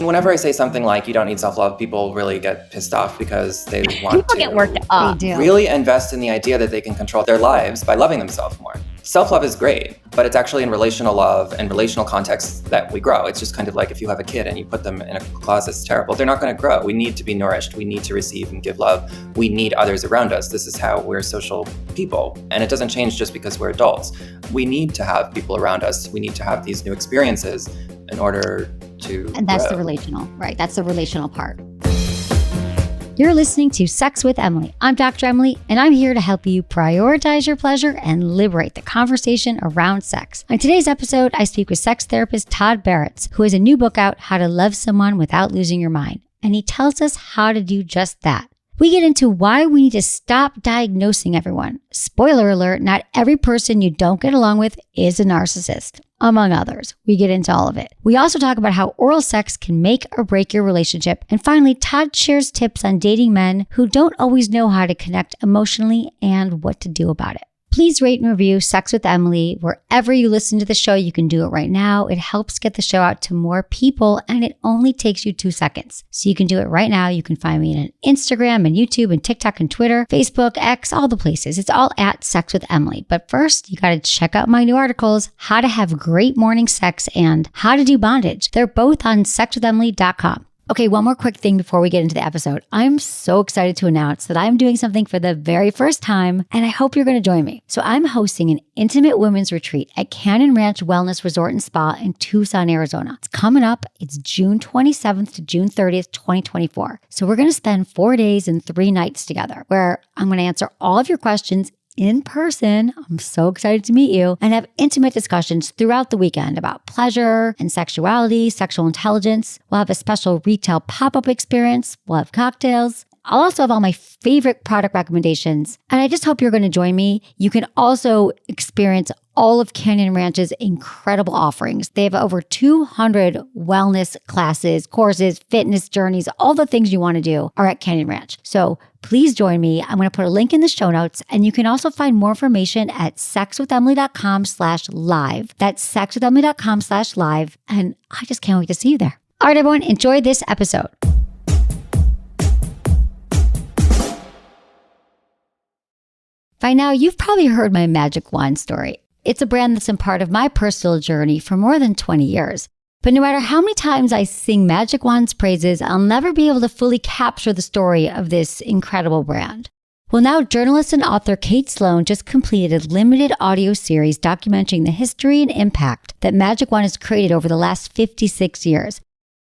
Whenever I say something like you don't need self-love, people really get pissed off because they want people to get worked up. really invest in the idea that they can control their lives by loving themselves more. Self-love is great, but it's actually in relational love and relational contexts that we grow. It's just kind of like if you have a kid and you put them in a closet, it's terrible. They're not going to grow. We need to be nourished. We need to receive and give love. We need others around us. This is how we're social people. And it doesn't change just because we're adults. We need to have people around us. We need to have these new experiences in order to And that's grow. the relational, right? That's the relational part. You're listening to Sex with Emily. I'm Dr. Emily, and I'm here to help you prioritize your pleasure and liberate the conversation around sex. On today's episode, I speak with sex therapist Todd Baratz, who has a new book out, How to Love Someone Without Losing Your Mind. And he tells us how to do just that. We get into why we need to stop diagnosing everyone. Spoiler alert, not every person you don't get along with is a narcissist, among others. We get into all of it. We also talk about how oral sex can make or break your relationship. And finally, Todd shares tips on dating men who don't always know how to connect emotionally and what to do about it. Please rate and review Sex with Emily wherever you listen to the show. You can do it right now. It helps get the show out to more people, and it only takes you 2 seconds. So you can do it right now. You can find me on Instagram and YouTube and TikTok and Twitter, Facebook, X, all the places. It's all at Sex with Emily. But first, you got to check out my new articles, How to Have Great Morning Sex and How to Do Bondage. They're both on sexwithemily.com. Okay, one more quick thing before we get into the episode. I'm so excited to announce that I'm doing something for the very first time, and I hope you're going to join me. So I'm hosting an intimate women's retreat at Cannon Ranch Wellness Resort and Spa in Tucson, Arizona. It's coming up. It's June 27th to June 30th, 2024. So we're going to spend 4 days and 3 nights together, where I'm going to answer all of your questions in person. I'm so excited to meet you and have intimate discussions throughout the weekend about pleasure and sexuality, sexual intelligence. We'll have a special retail pop-up experience. We'll have cocktails. I'll also have all my favorite product recommendations. And I just hope you're going to join me. You can also experience all of Canyon Ranch's incredible offerings. They have over 200 wellness classes, courses, fitness journeys, all the things you want to do are at Canyon Ranch. So please join me. I'm going to put a link in the show notes, and you can also find more information at sexwithemily.com/live. That's sexwithemily.com/live. And I just can't wait to see you there. All right, everyone, enjoy this episode. By now, you've probably heard my Magic Wand story. It's a brand that's been part of my personal journey for more than 20 years. But no matter how many times I sing Magic Wand's praises, I'll never be able to fully capture the story of this incredible brand. Well, now journalist and author Kate Sloan just completed a limited audio series documenting the history and impact that Magic Wand has created over the last 56 years.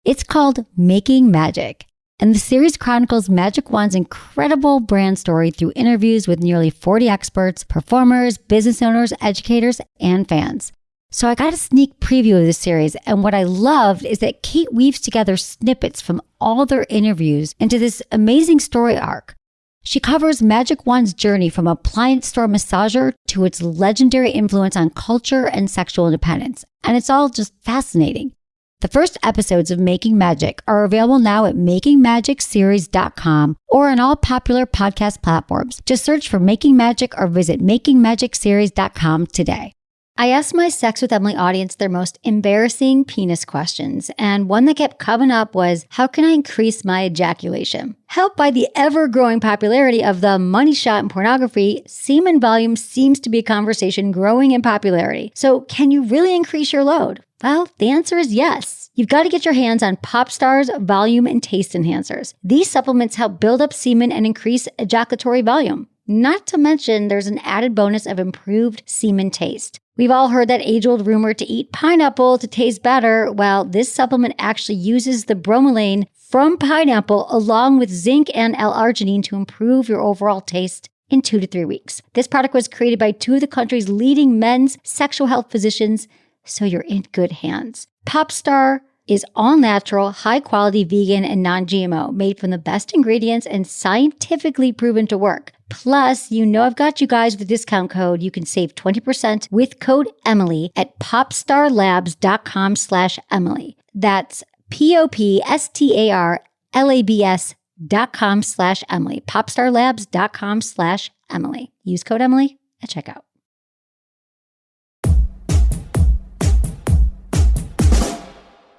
It's called Making Magic. And the series chronicles Magic Wand's incredible brand story through interviews with nearly 40 experts, performers, business owners, educators, and fans. So I got a sneak preview of this series, and what I loved is that Kate weaves together snippets from all their interviews into this amazing story arc. She covers Magic Wand's journey from appliance store massager to its legendary influence on culture and sexual independence, and it's all just fascinating. The first episodes of Making Magic are available now at makingmagicseries.com or on all popular podcast platforms. Just search for Making Magic or visit makingmagicseries.com today. I asked my Sex with Emily audience their most embarrassing penis questions, and one that kept coming up was, how can I increase my ejaculation? Helped by the ever-growing popularity of the money shot in pornography, semen volume seems to be a conversation growing in popularity. So can you really increase your load? Well, the answer is yes. You've got to get your hands on Popstar's volume and taste enhancers. These supplements help build up semen and increase ejaculatory volume. Not to mention, there's an added bonus of improved semen taste. We've all heard that age-old rumor to eat pineapple to taste better. Well, this supplement actually uses the bromelain from pineapple along with zinc and L-arginine to improve your overall taste in 2 to 3 weeks. This product was created by 2 of the country's leading men's sexual health physicians, so you're in good hands. Popstar is all-natural, high-quality, vegan, and non-GMO, made from the best ingredients and scientifically proven to work. Plus, you know I've got you guys with a discount code. You can save 20% with code Emily at popstarlabs.com/Emily. That's popstarlabs.com/Emily. popstarlabs.com/Emily. Use code Emily at checkout.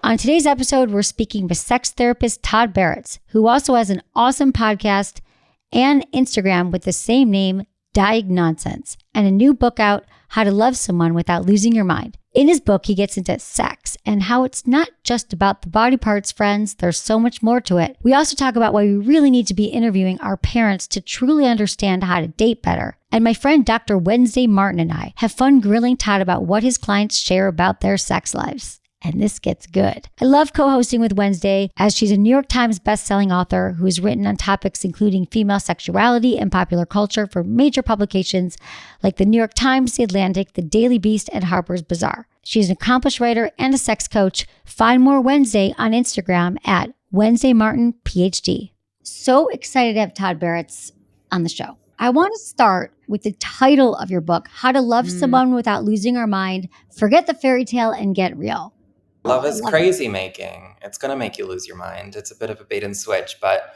On today's episode, we're speaking with sex therapist Todd Baratz, who also has an awesome podcast and Instagram with the same name, Diagnonsense, and a new book out, How to Love Someone Without Losing Your Mind. In his book, he gets into sex and how it's not just about the body parts, friends. There's so much more to it. We also talk about why we really need to be interviewing our parents to truly understand how to date better. And my friend Dr. Wednesday Martin and I have fun grilling Todd about what his clients share about their sex lives. And this gets good. I love co-hosting with Wednesday as she's a New York Times bestselling author who has written on topics including female sexuality and popular culture for major publications like the New York Times, The Atlantic, The Daily Beast, and Harper's Bazaar. She's an accomplished writer and a sex coach. Find more Wednesday on Instagram at Wednesday Martin PhD. So excited to have Todd Baratz on the show. I want to start with the title of your book, How to Love Someone Without Losing Our Mind, Forget the Fairy Tale and Get Real. Love is crazy making. It's going to make you lose your mind. It's a bit of a bait and switch, but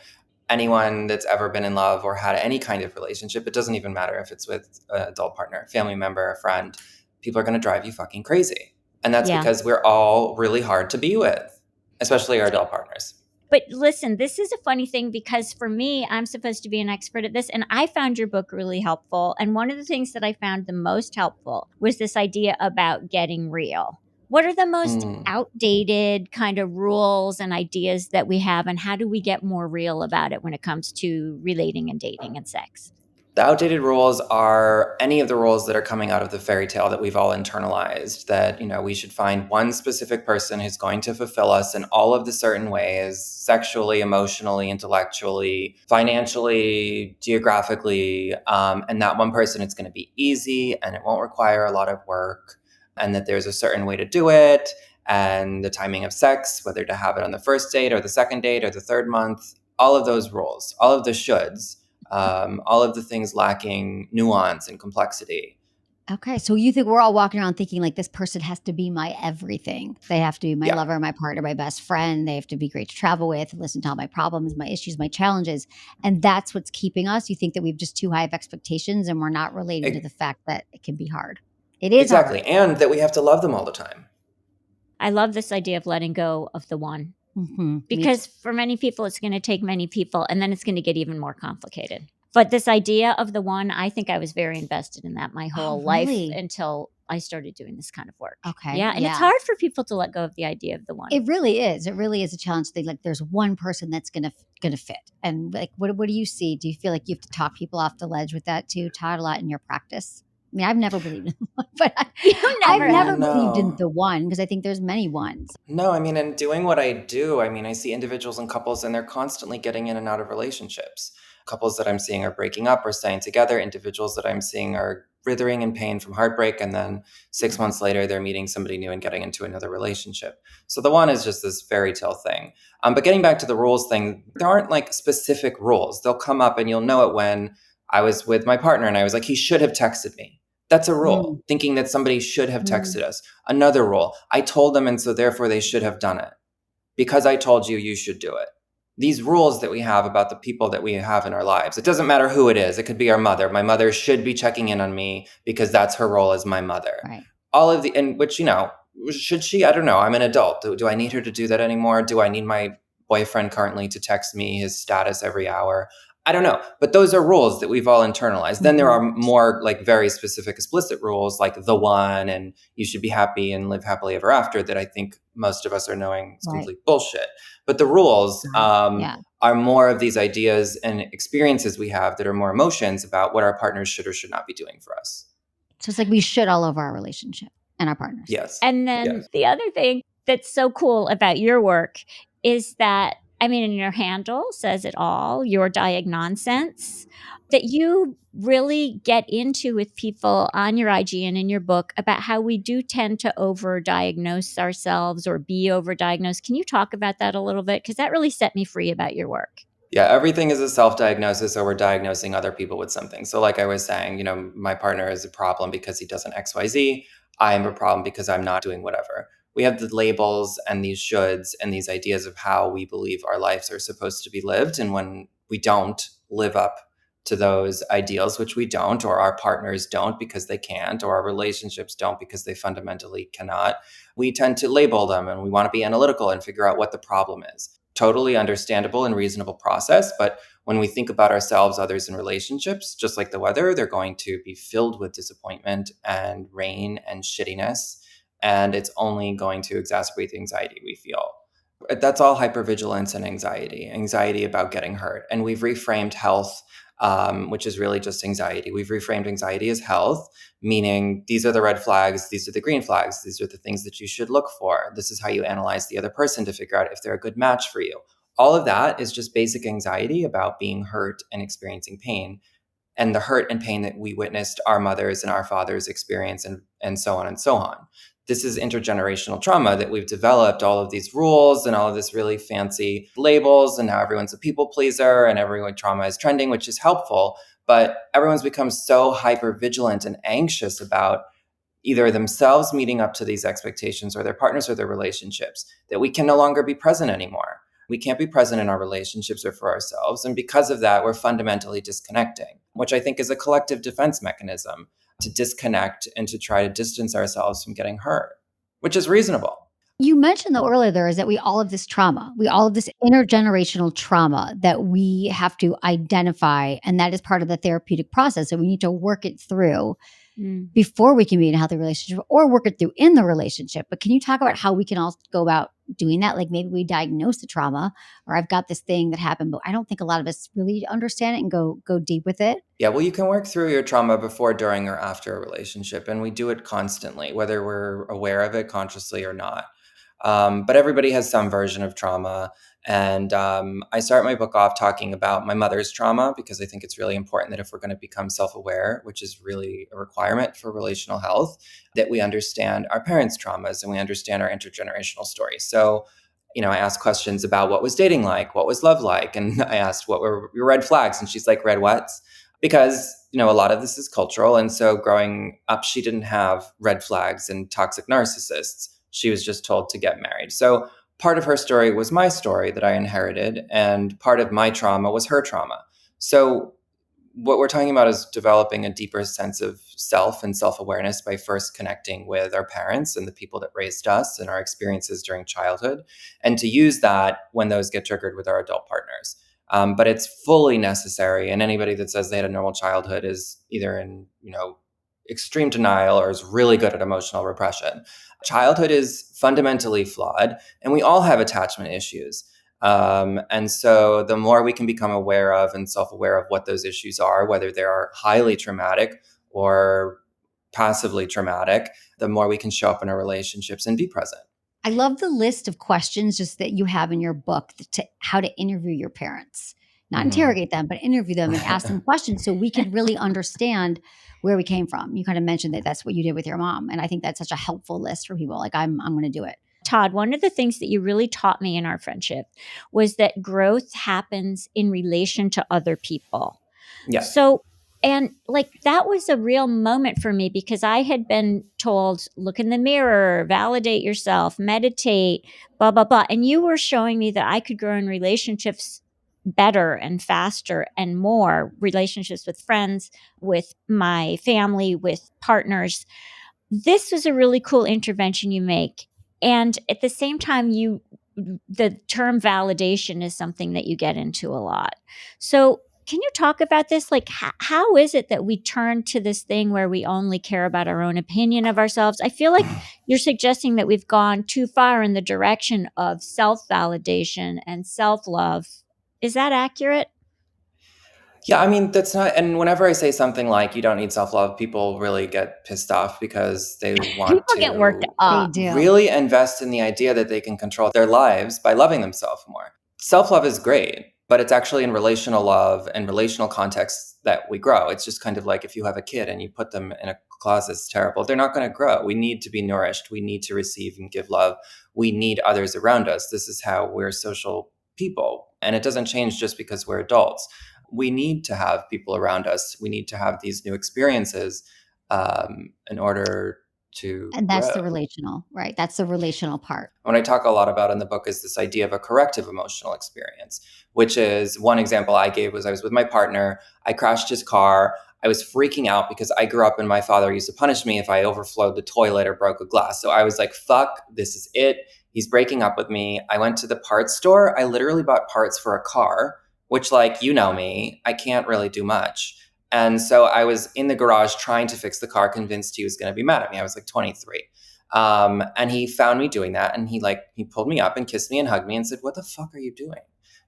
anyone that's ever been in love or had any kind of relationship, it doesn't even matter if it's with an adult partner, family member, a friend, people are going to drive you fucking crazy. And that's because we're all really hard to be with, especially our adult partners. But listen, this is a funny thing because for me, I'm supposed to be an expert at this. And I found your book really helpful. And one of the things that I found the most helpful was this idea about getting real. What are the most outdated kind of rules and ideas that we have? And how do we get more real about it when it comes to relating and dating and sex? The outdated rules are any of the rules that are coming out of the fairy tale that we've all internalized, that, we should find one specific person who's going to fulfill us in all of the certain ways, sexually, emotionally, intellectually, financially, geographically. And that one person, it's going to be easy and it won't require a lot of work, and that there's a certain way to do it, and the timing of sex, whether to have it on the first date or the second date or the third month, all of those rules, all of the shoulds. All of the things lacking nuance and complexity. Okay, so you think we're all walking around thinking like this person has to be my everything. They have to be my lover, my partner, my best friend. They have to be great to travel with, listen to all my problems, my issues, my challenges. And that's what's keeping us. You think that we have just too high of expectations and we're not relating to the fact that it can be hard. It is exactly hard. And that we have to love them all the time. I love this idea of letting go of the one. Mm-hmm. Because for many people, it's going to take many people, and then it's going to get even more complicated. But this idea of the one, I think I was very invested in that my whole life until I started doing this kind of work. Okay. Yeah. And it's hard for people to let go of the idea of the one. It really is. It really is a challenge thing. Like there's one person that's gonna fit. And like what do you see? Do you feel like you have to talk people off the ledge with that too, Todd, a lot in your practice? I mean, I've never believed in one, but I've never believed in the one because I think there's many ones. No, I mean, in doing what I do, I see individuals and couples and they're constantly getting in and out of relationships. Couples that I'm seeing are breaking up or staying together. Individuals that I'm seeing are writhing in pain from heartbreak. And then 6 months later, they're meeting somebody new and getting into another relationship. So the one is just this fairy tale thing. But getting back to the rules thing, there aren't like specific rules. They'll come up and you'll know it when I was with my partner and I was like, he should have texted me. That's a rule, thinking that somebody should have texted us. Another rule, I told them and so therefore they should have done it. Because I told you, you should do it. These rules that we have about the people that we have in our lives, it doesn't matter who it is. It could be our mother. My mother should be checking in on me because that's her role as my mother. Right. All of the, and which, should she? I don't know. I'm an adult. Do I need her to do that anymore? Do I need my boyfriend currently to text me his status every hour? I don't know. But those are rules that we've all internalized. Then there are more like very specific, explicit rules like the one and you should be happy and live happily ever after that I think most of us are knowing is complete bullshit. But the rules are more of these ideas and experiences we have that are more emotions about what our partners should or should not be doing for us. So it's like we should all over our relationship and our partners. Yes. And then the other thing that's so cool about your work is that, and your handle says it all, your Diagnonsense, that you really get into with people on your IG and in your book about how we do tend to overdiagnose ourselves or be overdiagnosed. Can you talk about that a little bit? Because that really set me free about your work. Yeah, everything is a self-diagnosis, or we're diagnosing other people with something. So like I was saying, my partner is a problem because he doesn't XYZ. I'm a problem because I'm not doing whatever. We have the labels and these shoulds and these ideas of how we believe our lives are supposed to be lived. And when we don't live up to those ideals, which we don't, or our partners don't because they can't, or our relationships don't because they fundamentally cannot, we tend to label them and we want to be analytical and figure out what the problem is. Totally understandable and reasonable process. But when we think about ourselves, others, and relationships, just like the weather, they're going to be filled with disappointment and rain and shittiness. And it's only going to exacerbate the anxiety we feel. That's all hypervigilance and anxiety about getting hurt. And we've reframed health, which is really just anxiety. We've reframed anxiety as health, meaning these are the red flags, these are the green flags, these are the things that you should look for. This is how you analyze the other person to figure out if they're a good match for you. All of that is just basic anxiety about being hurt and experiencing pain, and the hurt and pain that we witnessed our mothers and our fathers experience, and so on and so on. This is intergenerational trauma that we've developed all of these rules and all of this really fancy labels, and now everyone's a people pleaser and everyone trauma is trending, which is helpful. But everyone's become so hyper vigilant and anxious about either themselves meeting up to these expectations or their partners or their relationships that we can no longer be present anymore. We can't be present in our relationships or for ourselves. And because of that, we're fundamentally disconnecting, which I think is a collective defense mechanism to disconnect and to try to distance ourselves from getting hurt, which is reasonable. You mentioned though earlier there is that we all have this trauma. We all have this intergenerational trauma that we have to identify, and that is part of the therapeutic process. So we need to work it through before we can be in a healthy relationship, or work it through in the relationship. But can you talk about how we can all go about doing that? Like maybe we diagnose the trauma, or I've got this thing that happened, but I don't think a lot of us really understand it and go deep with it. Yeah, well, you can work through your trauma before, during, or after a relationship, and we do it constantly, whether we're aware of it consciously or not. But everybody has some version of trauma. And I start my book off talking about my mother's trauma because I think it's really important that if we're going to become self-aware, which is really a requirement for relational health, that we understand our parents' traumas and we understand our intergenerational stories. So, I asked questions about what was dating like, what was love like, and I asked what were your red flags, and she's like, red whats? Because a lot of this is cultural, and so growing up, she didn't have red flags and toxic narcissists. She was just told to get married. So part of her story was my story that I inherited, and part of my trauma was her trauma. So what we're talking about is developing a deeper sense of self and self-awareness by first connecting with our parents and the people that raised us and our experiences during childhood, and to use that when those get triggered with our adult partners. But it's fully necessary, and anybody that says they had a normal childhood is either in, extreme denial or is really good at emotional repression. Childhood is fundamentally flawed, and we all have attachment issues. And so the more we can become aware of and self-aware of what those issues are, whether they are highly traumatic or passively traumatic, the more we can show up in our relationships and be present. I love the list of questions just that you have in your book to how to interview your parents, not interrogate them, but interview them and ask them questions so we can really understand where we came from. You kind of mentioned that that's what you did with your mom. And I think that's such a helpful list for people. Like I'm going to do it. Todd, one of the things that you really taught me in our friendship was that growth happens in relation to other people. Yeah. So, and like that was a real moment for me because I had been told, look in the mirror, validate yourself, meditate, blah, blah, blah. And you were showing me that I could grow in relationships better and faster and more, relationships with friends, with my family, with partners. This was a really cool intervention you make. And at the same time, the term validation is something that you get into a lot. So can you talk about this? Like, how is it that we turn to this thing where we only care about our own opinion of ourselves? I feel like you're suggesting that we've gone too far in the direction of self-validation and self-love. Is that accurate? Yeah, I mean, that's not, and whenever I say something like you don't need self-love, people really get pissed off because they want People get worked to up. They do. really invest in the idea that they can control their lives by loving themselves more. Self-love is great, but it's actually in relational love and relational contexts that we grow. It's just kind of like if you have a kid and you put them in a closet, it's terrible. They're not going to grow. We need to be nourished. We need to receive and give love. We need others around us. This is how we're social people. And it doesn't change just because we're adults. We need to have people around us. We need to have these new experiences in order to And that's the grow. relational, right? That's the relational part. What I talk a lot about in the book is this idea of a corrective emotional experience, which is one example I gave was I was with my partner. I crashed his car. I was freaking out because I grew up and my father used to punish me if I overflowed the toilet or broke a glass. So I was like, fuck, this is it. He's breaking up with me. I went to the parts store. I literally bought parts for a car, which, like, you know me, I can't really do much. And so I was in the garage trying to fix the car, convinced he was going to be mad at me. I was like 23. And he found me doing that, and he pulled me up and kissed me and hugged me and said, "What the fuck are you doing?"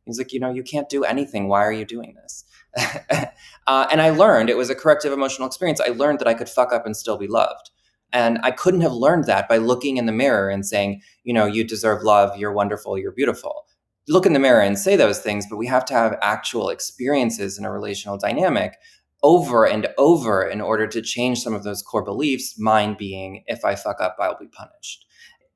He's like, you can't do anything. Why are you doing this? And I learned it was a corrective emotional experience. I learned that I could fuck up and still be loved. And I couldn't have learned that by looking in the mirror and saying, you deserve love. You're wonderful. You're beautiful. Look in the mirror and say those things, but we have to have actual experiences in a relational dynamic over and over in order to change some of those core beliefs, mine being, if I fuck up, I'll be punished.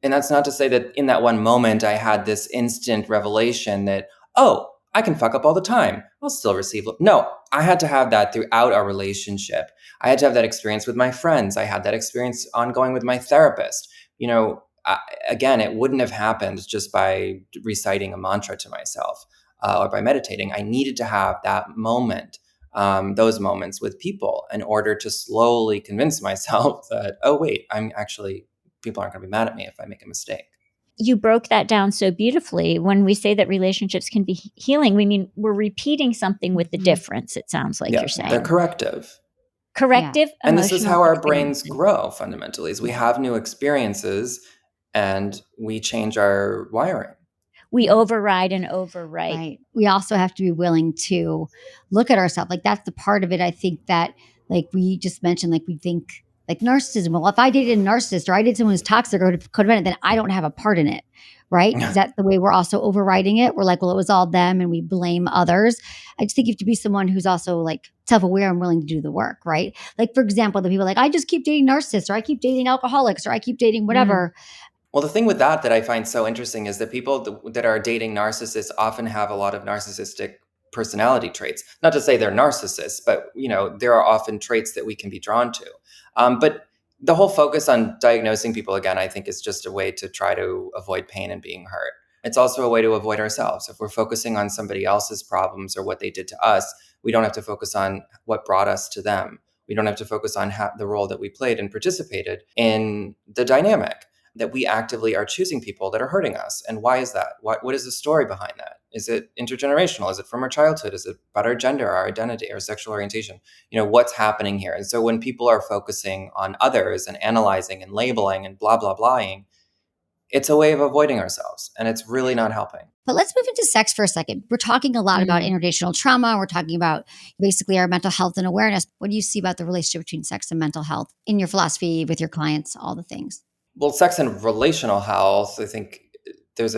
And that's not to say that in that one moment I had this instant revelation that, oh, I can fuck up all the time. I'll still receive love. No, I had to have that throughout our relationship. I had to have that experience with my friends. I had that experience ongoing with my therapist. Again, it wouldn't have happened just by reciting a mantra to myself or by meditating. I needed to have that moment, those moments with people in order to slowly convince myself that, oh, wait, people aren't going to be mad at me if I make a mistake. You broke that down so beautifully. When we say that relationships can be healing, we mean we're repeating something with the difference, it sounds like you're saying. They're corrective. Corrective And this is emotional how our brains experiences. grow fundamentally, is we have new experiences and we change our wiring. We override and overwrite. Right. We also have to be willing to look at ourselves. Like that's the part of it. I think that, like we just mentioned, like we think like narcissism. Well, if I dated a narcissist or I did someone who's toxic or codependent, then I don't have a part in it. Right. Is that the way we're also overriding it? We're like, well, it was all them and we blame others. I just think you have to be someone who's also like self-aware and willing to do the work. Right. Like, for example, the people like, I just keep dating narcissists or I keep dating alcoholics or I keep dating whatever. Well, the thing with that I find so interesting is that people that are dating narcissists often have a lot of narcissistic personality traits. Not to say they're narcissists, but there are often traits that we can be drawn to. But the whole focus on diagnosing people, again, I think is just a way to try to avoid pain and being hurt. It's also a way to avoid ourselves. If we're focusing on somebody else's problems or what they did to us, we don't have to focus on what brought us to them. We don't have to focus on the role that we played and participated in the dynamic, that we actively are choosing people that are hurting us. And why is that? What is the story behind that? Is it intergenerational? Is it from our childhood? Is it about our gender, our identity, our sexual orientation? What's happening here? And so when people are focusing on others and analyzing and labeling and blah, blah, blahing, it's a way of avoiding ourselves. And it's really not helping. But let's move into sex for a second. We're talking a lot about intergenerational trauma. We're talking about basically our mental health and awareness. What do you see about the relationship between sex and mental health in your philosophy, with your clients, all the things? Well, sex and relational health, I think there's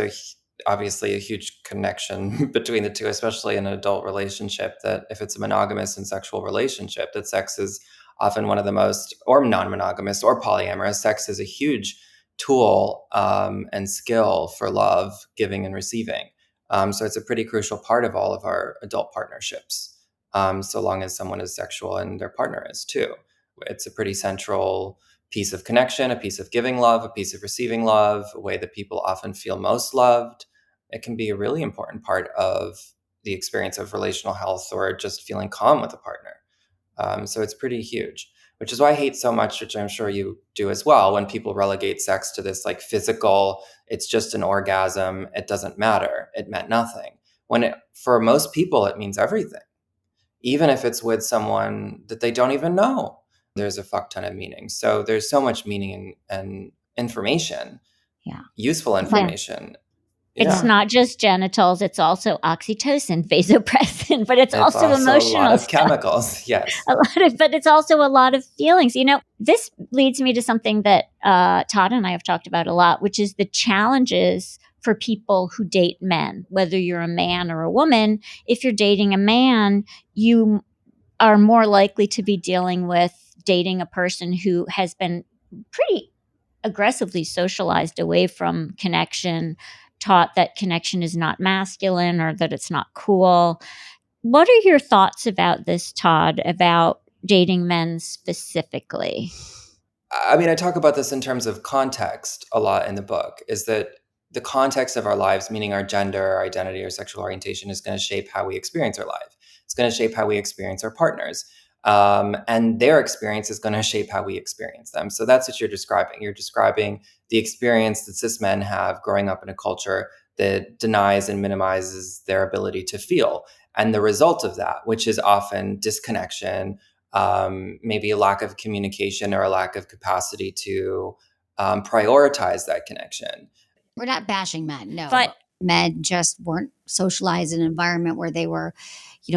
obviously a huge connection between the two, especially in an adult relationship, that if it's a monogamous and sexual relationship, that sex is often one of the most, or non-monogamous or polyamorous, sex is a huge tool and skill for love, giving and receiving. So it's a pretty crucial part of all of our adult partnerships, so long as someone is sexual and their partner is too. It's a pretty central piece of connection, a piece of giving love, a piece of receiving love, a way that people often feel most loved. It can be a really important part of the experience of relational health or just feeling calm with a partner. So it's pretty huge, which is why I hate so much, which I'm sure you do as well, when people relegate sex to this like physical, it's just an orgasm, it doesn't matter, it meant nothing. When for most people, it means everything, even if it's with someone that they don't even know. There's a fuck ton of meaning. So there's so much meaning and information, useful information. It's not just genitals, it's also oxytocin, vasopressin, but it's also emotional a lot of stuff. chemicals, yes. But it's also a lot of feelings. This leads me to something that Todd and I have talked about a lot, which is the challenges for people who date men, whether you're a man or a woman. If you're dating a man, you are more likely to be dealing with dating a person who has been pretty aggressively socialized away from connection, taught that connection is not masculine or that it's not cool. What are your thoughts about this, Todd, about dating men specifically? I mean, I talk about this in terms of context a lot in the book, is that the context of our lives, meaning our gender, our identity, our sexual orientation, is going to shape how we experience our life. It's going to shape how we experience our partners. And their experience is going to shape how we experience them. So that's what you're describing. You're describing the experience that cis men have growing up in a culture that denies and minimizes their ability to feel. And the result of that, which is often disconnection, maybe a lack of communication or a lack of capacity to prioritize that connection. We're not bashing men, no, But but men just weren't socialized in an environment where they were,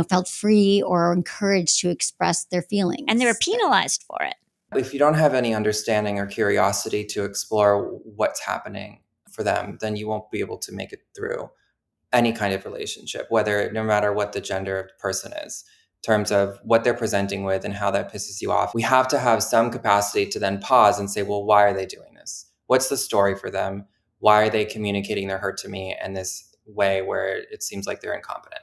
felt free or encouraged to express their feelings. and they were penalized for it. If you don't have any understanding or curiosity to explore what's happening for them, then you won't be able to make it through any kind of relationship, whether no matter what the gender of the person is, in terms of what they're presenting with and how that pisses you off. We have to have some capacity to then pause and say, well, why are they doing this? What's the story for them? Why are they communicating their hurt to me in this way where it seems like they're incompetent?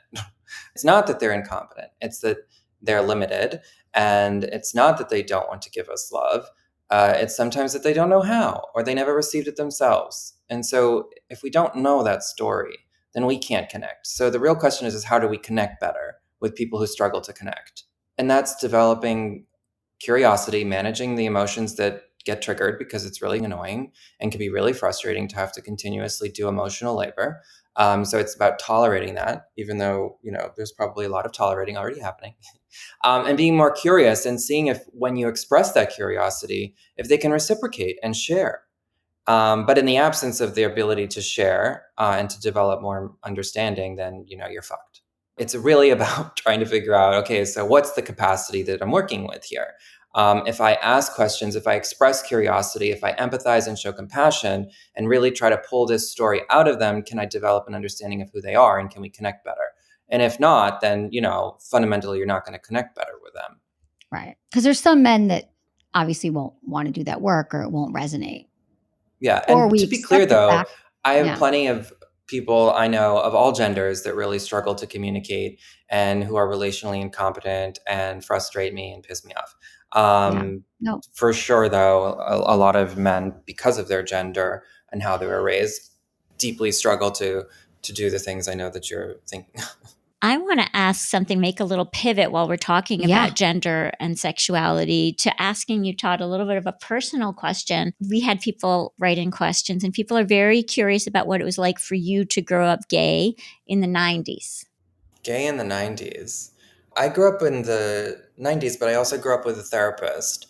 It's not that they're incompetent, it's that they're limited. And it's not that they don't want to give us love. It's sometimes that they don't know how, or they never received it themselves. And so if we don't know that story, then we can't connect. So the real question is how do we connect better with people who struggle to connect? And that's developing curiosity, managing the emotions that get triggered because it's really annoying and can be really frustrating to have to continuously do emotional labor. So it's about tolerating that, even though, there's probably a lot of tolerating already happening. And being more curious and seeing if when you express that curiosity, if they can reciprocate and share. But in the absence of the ability to share and to develop more understanding, then you're fucked. It's really about trying to figure out, okay, so what's the capacity that I'm working with here? If I ask questions, if I express curiosity, if I empathize and show compassion and really try to pull this story out of them, can I develop an understanding of who they are and can we connect better? And if not, then, fundamentally, you're not going to connect better with them. Right. Because there's some men that obviously won't want to do that work or it won't resonate. Yeah. Or And we to be clear, expect the though, fact. I have Yeah. plenty of people I know of all genders that really struggle to communicate and who are relationally incompetent and frustrate me and piss me off. Yeah. No. For sure, though, a lot of men, because of their gender and how they were raised, deeply struggle to do the things I know that you're thinking. I want to ask something, make a little pivot while we're talking Yeah. about gender and sexuality to asking you, Todd, a little bit of a personal question. We had people write in questions, and people are very curious about what it was like for you to grow up gay in the 90s. Gay in the 90s. I grew up in the 90s, but I also grew up with a therapist,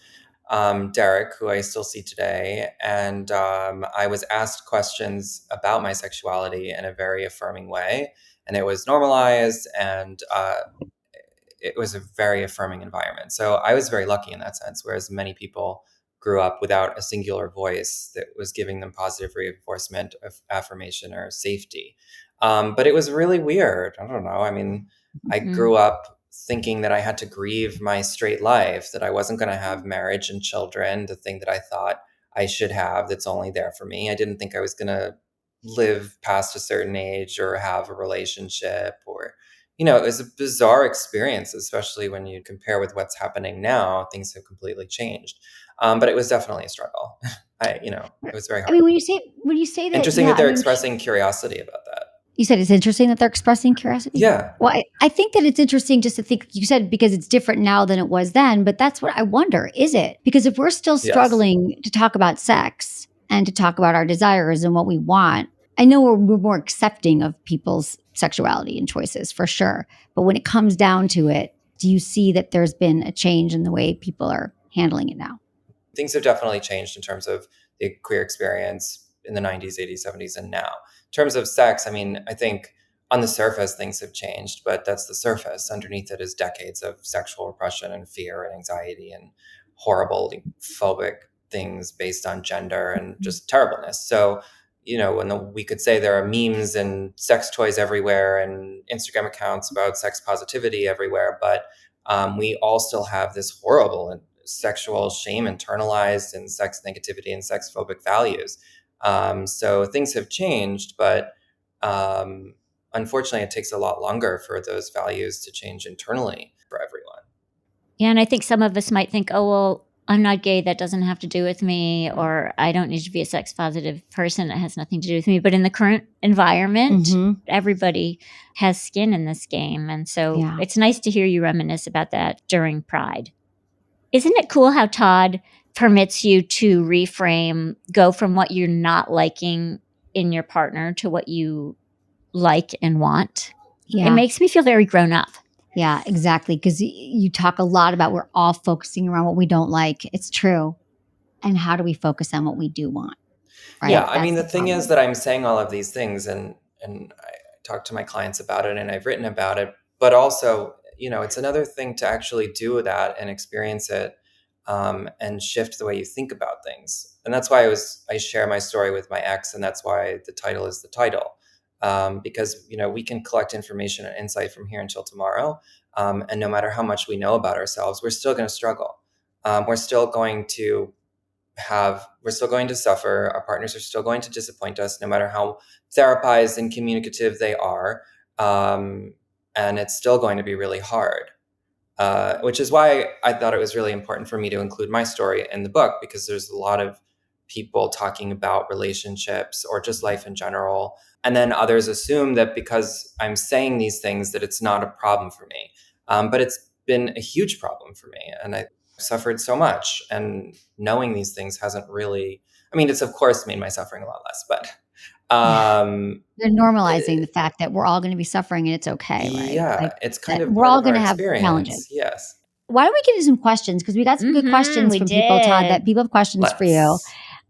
Derek, who I still see today. And I was asked questions about my sexuality in a very affirming way. And it was normalized and it was a very affirming environment. So I was very lucky in that sense, whereas many people grew up without a singular voice that was giving them positive reinforcement of affirmation or safety. But it was really weird. I don't know. I mean, I grew up thinking that I had to grieve my straight life, that I wasn't going to have marriage and children, the thing that I thought I should have that's only there for me. I didn't think I was going to live past a certain age or have a relationship or it was a bizarre experience, especially when you compare with what's happening now. Things have completely changed. But it was definitely a struggle. It was very I hard. mean, when you say that, Interesting yeah, that I they're mean, expressing curiosity about that. you said it's interesting that they're expressing curiosity. Yeah. Well, I think that it's interesting just to think, you said because it's different now than it was then, but that's what I wonder. Is it? Because if we're still Yes. struggling to talk about sex and to talk about our desires and what we want, I know we're more accepting of people's sexuality and choices for sure. But when it comes down to it, do you see that there's been a change in the way people are handling it now? Things have definitely changed in terms of the queer experience in the 90s, 80s, 70s, and now. In terms of sex, I mean, I think on the surface things have changed, but that's the surface. Underneath it is decades of sexual repression and fear and anxiety and horrible phobic things based on gender and just terribleness. So, we could say there are memes and sex toys everywhere and Instagram accounts about sex positivity everywhere, but we all still have this horrible sexual shame internalized and sex negativity and sex phobic values. So things have changed, but unfortunately, it takes a lot longer for those values to change internally for everyone. Yeah, and I think some of us might think, oh, well, I'm not gay, that doesn't have to do with me, or I don't need to be a sex positive person, that has nothing to do with me. But in the current environment, everybody has skin in this game. And so it's nice to hear you reminisce about that during Pride. Isn't it cool how Todd permits you to reframe, go from what you're not liking in your partner to what you like and want? Yeah. It makes me feel very grown up. Yeah, exactly. Because you talk a lot about we're all focusing around what we don't like. It's true. And how do we focus on what we do want? Right? Yeah, I mean, That's the thing is that I'm saying all of these things, and I talk to my clients about it, and I've written about it, but also, it's another thing to actually do that and experience it, and shift the way you think about things. And that's why I share my story with my ex, and that's why the title is the title, because we can collect information and insight from here until tomorrow, and no matter how much we know about ourselves, we're still going to struggle. We're still going to suffer. Our partners are still going to disappoint us, no matter how therapized and communicative they are. And it's still going to be really hard, which is why I thought it was really important for me to include my story in the book, because there's a lot of people talking about relationships or just life in general. And then others assume that because I'm saying these things that it's not a problem for me. But it's been a huge problem for me. And I suffered so much, and knowing these things hasn't really, it's of course made my suffering a lot less, but you're normalizing the fact that we're all going to be suffering and it's okay, right? Yeah, it's kind of we're part all of going our to have experience. challenges. Yes. Why don't we get into some questions? Because we got some good questions from people, Todd, that people have questions for you.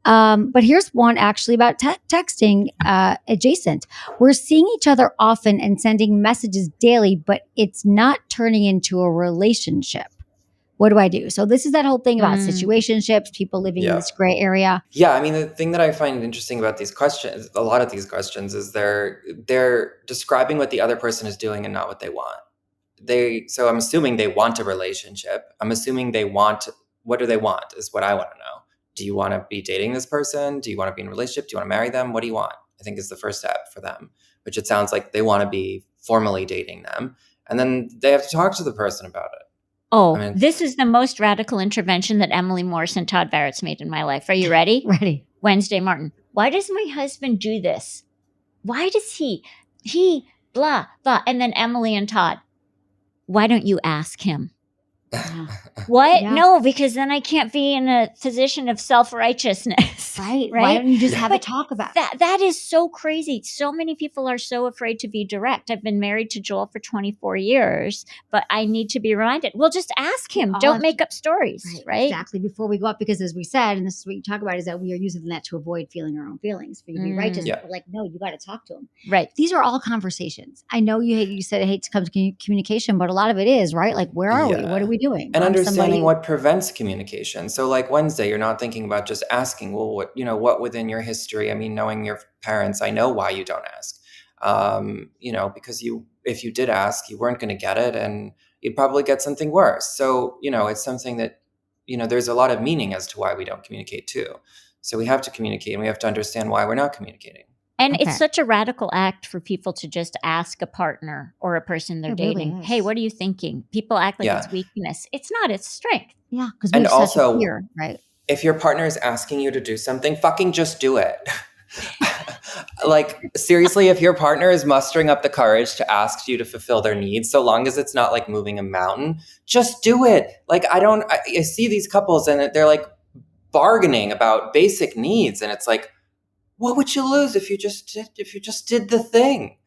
But here's one actually about texting adjacent. We're seeing each other often and sending messages daily, but it's not turning into a relationship. What do I do? So this is that whole thing about situationships, people living in this gray area. Yeah, the thing that I find interesting about these questions, a lot of these questions, is they're describing what the other person is doing and not what they want. So I'm assuming they want a relationship. I'm assuming what do they want is what I want to know. Do you want to be dating this person? Do you want to be in a relationship? Do you want to marry them? What do you want? I think is the first step for them, which it sounds like they want to be formally dating them. And then they have to talk to the person about it. Oh, this is the most radical intervention that Emily Morse and Todd Baratz made in my life. Are you ready? Ready. Wednesday, Martin. Why does my husband do this? Why does he blah, blah. And then Emily and Todd. Why don't you ask him? What? Yeah. No, because then I can't be in a position of self-righteousness. Right. Why don't you just have a talk about that? That is so crazy. So many people are so afraid to be direct. I've been married to Joel for 24 years, but I need to be reminded. Well, just ask him. Don't make up stories, right? Exactly. Before we go up, because as we said, and this is what you talk about, is that we are using that to avoid feeling our own feelings, for you to be righteous. Yeah. But no, you got to talk to him. Right. These are all conversations. I know you said it hates to come to communication, but a lot of it is, right? Like, where are we? What are we doing? And understanding what prevents communication. So like Wednesday, you're not thinking about just asking, well, what within your history? Knowing your parents, I know why you don't ask. Because if you did ask, you weren't going to get it, and you'd probably get something worse. So, it's something that, there's a lot of meaning as to why we don't communicate too. So we have to communicate, and we have to understand why we're not communicating. And it's such a radical act for people to just ask a partner or a person they're dating, really, hey, what are you thinking? People act like it's weakness. It's not, it's strength. Yeah, because we have such a fear, right? If your partner is asking you to do something, fucking just do it. Like, seriously, if your partner is mustering up the courage to ask you to fulfill their needs, so long as it's not like moving a mountain, just do it. Like, I see these couples and they're like bargaining about basic needs, and it's like, what would you lose if you just did the thing?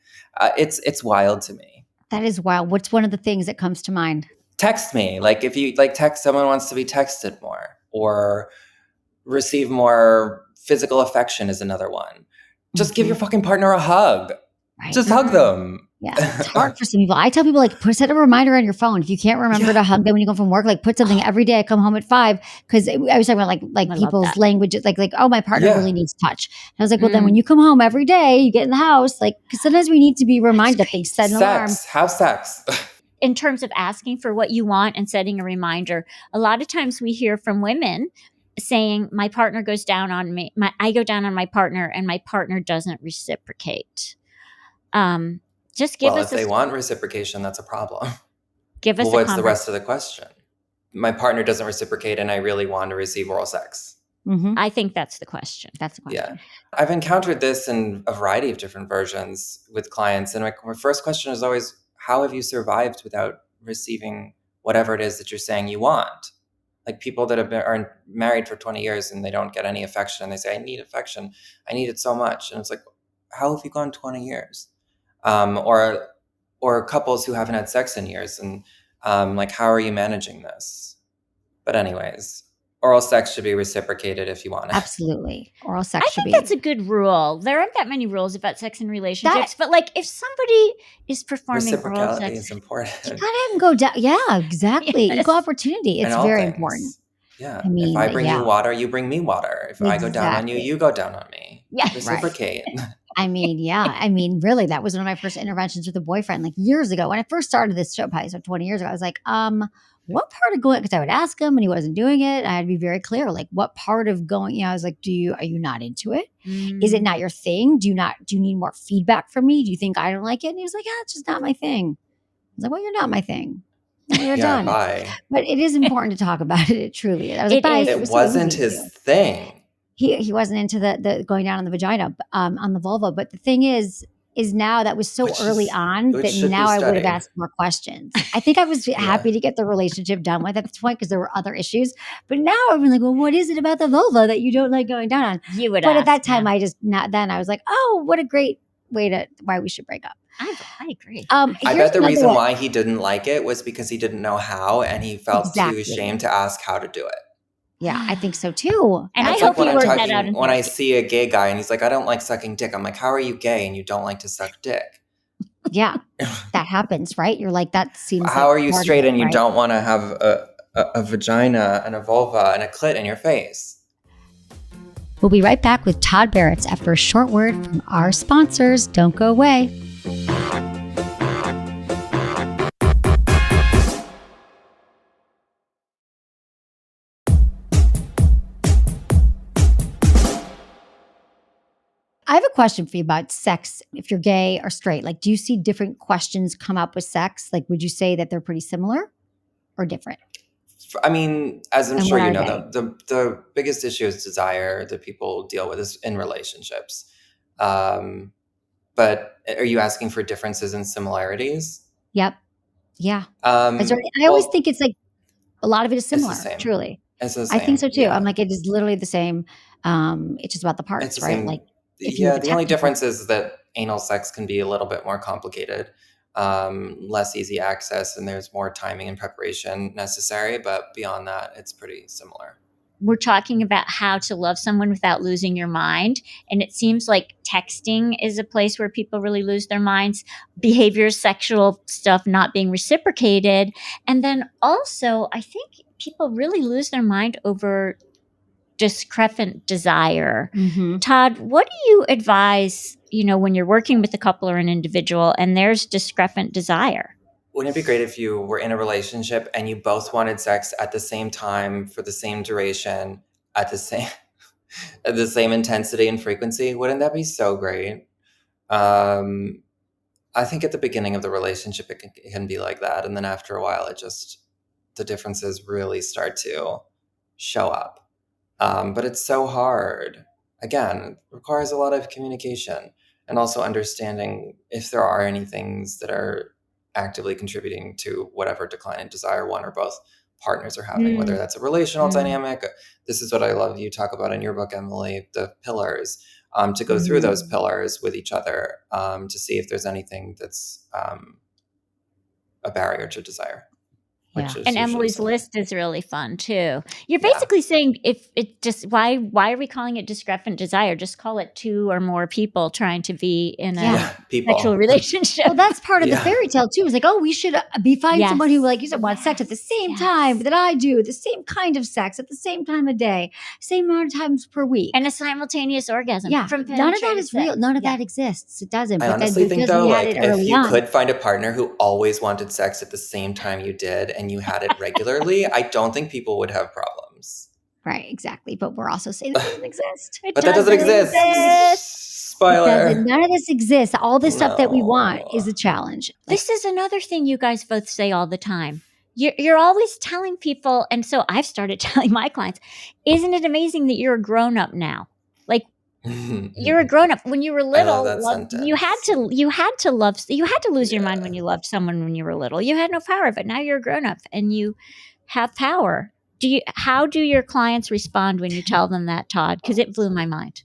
It's wild to me. That is wild. What's one of the things that comes to mind? Text me. Like, if you text, someone wants to be texted more, or receive more physical affection is another one. Just give your fucking partner a hug. Right. Just hug them. Yeah, it's hard for some people. I tell people, set a reminder on your phone. If you can't remember to hug them when you go from work, put something every day. I come home at 5, because I was talking about like people's languages, like oh, my partner really needs touch. And I was like, well, then when you come home every day, you get in the house, because sometimes we need to be reminded of things. Set an alarm. Have sex. In terms of asking for what you want and setting a reminder, a lot of times we hear from women saying, my partner goes down on me. I go down on my partner, and my partner doesn't reciprocate. Just give us. If they want reciprocation, that's a problem. Give us. What's the rest of the question? my partner doesn't reciprocate and I really want to receive oral sex? Mm-hmm. I think that's the question. That's the question. Yeah. I've encountered this in a variety of different versions with clients. And my first question is always, how have you survived without receiving whatever it is that you're saying you want? Like people that are married for 20 years and they don't get any affection and they say, I need affection. I need it so much. And it's like, how have you gone 20 years? Or couples who haven't had sex in years. And like, how are you managing this? But anyways, oral sex should be reciprocated if you want it. Absolutely. Oral sex I should be. think that's a good rule. There aren't that many rules about sex and relationships, but like if somebody is performing oral Reciprocality sex, is important. You gotta have them go down. Yeah, exactly. Yes. Equal opportunity. It's In all very things. important. Yeah. I mean, if I bring yeah. you water, you bring me water. If I go down on you, Exactly. you go down on me. Yeah. Right. Reciprocate. I mean, yeah. I mean, really, that was one of my first interventions with a boyfriend, like years ago. When I first started this show, probably so 20 years ago, I was like, what part of going, because I would ask him and he wasn't doing it. I had to be very clear, like, what part of going, I was like, are you not into it? Is it not your thing? Do you need more feedback from me? Do you think I don't like it? And he was like, yeah, it's just not my thing. I was like, well, you're not my thing. We're done. Bye. But it is important to talk about it. It truly is. I was like, It bye. is. It was so wasn't easy his to do. thing. He wasn't into the going down on the vagina, on the vulva. But the thing is now that was so Which early is- on which that should be now I would have studied. asked more questions. I think I was happy to get the relationship done with at this point because there were other issues. But now I'm like, well, what is it about the vulva that you don't like going down on? You would But at ask that time, him. I was like, oh, what a great way why we should break up. I agree. I Here's bet the another reason one. why he didn't like it was because he didn't know how and he felt Exactly. too ashamed to ask how to do it. Yeah, I think so too. And I It's hope like he when I'm worked that out in when I therapy. see a gay guy and he's like, I don't like sucking dick. I'm like, how are you gay and you don't like to suck dick? Yeah, that happens, right? You're like, that seems How like are you part of straight it, and you right? don't want to have a vagina and a vulva and a clit in your face? We'll be right back with Todd Baratz after a short word from our sponsors. Don't go away. I have a question for you about sex. If you're gay or straight, like, do you see different questions come up with sex? Like, would you say that they're pretty similar or different? I mean, as I'm And sure what you are know, the biggest issue is desire that people deal with is in relationships. But are you asking for differences and similarities? Yep. Yeah. I always think it's like a lot of it is It's the similar, same. truly. It's the I think same. so too. Yeah. I'm like, it is literally the same. It's just about the It's parts, the right? same. Like, if you look Yeah, at the only technically- difference is that anal sex can be a little bit more complicated, less easy access, and there's more timing and preparation necessary. But beyond that, it's pretty similar. We're talking about how to love someone without losing your mind. And it seems like texting is a place where people really lose their minds. Behaviors, sexual stuff not being reciprocated. And then also, I think people really lose their mind over discrepant desire. Mhm. Todd, what do you advise, when you're working with a couple or an individual and there's discrepant desire? Wouldn't it be great if you were in a relationship and you both wanted sex at the same time for the same duration at the same at the same intensity and frequency? Wouldn't that be so great? I think at the beginning of the relationship it can be like that, and then after a while the differences really start to show up. But it's so hard. Again, it requires a lot of communication and also understanding if there are any things that are actively contributing to whatever decline in desire one or both partners are having, whether that's a relational dynamic. This is what I love you talk about in your book, Emily, the pillars, to go through those pillars with each other, to see if there's anything that's a barrier to desire. Yeah. And Emily's list is really fun too. You're basically saying if it just why are we calling it discrepant desire? Just call it two or more people trying to be in a sexual relationship. Well, that's part of the fairy tale too. It's like, oh, we should find someone who, like you said, wants sex at the same time that I do, the same kind of sex at the same time of day, same amount of times per week, and a simultaneous orgasm. Yeah, none of that is real. None of that exists. It doesn't. I But honestly think though, we had like it if early you on. could find a partner who always wanted sex at the same time you did and you had it regularly, I don't think people would have problems. Right, exactly. But we're also saying that doesn't exist. But that doesn't exist. Spoiler. None of this exists. All this stuff that we want is a challenge. This is another thing you guys both say all the time. you're always telling people, and so I've started telling my clients, isn't it amazing that you're a grown-up now? Like, you're a grown-up. When you were I love little, that you had sentence. to lose your mind when Yeah. you loved someone when you were little. You had no power, but now you're a grown-up and you have power. How do your clients respond when you tell them that, Todd? Because it blew my mind.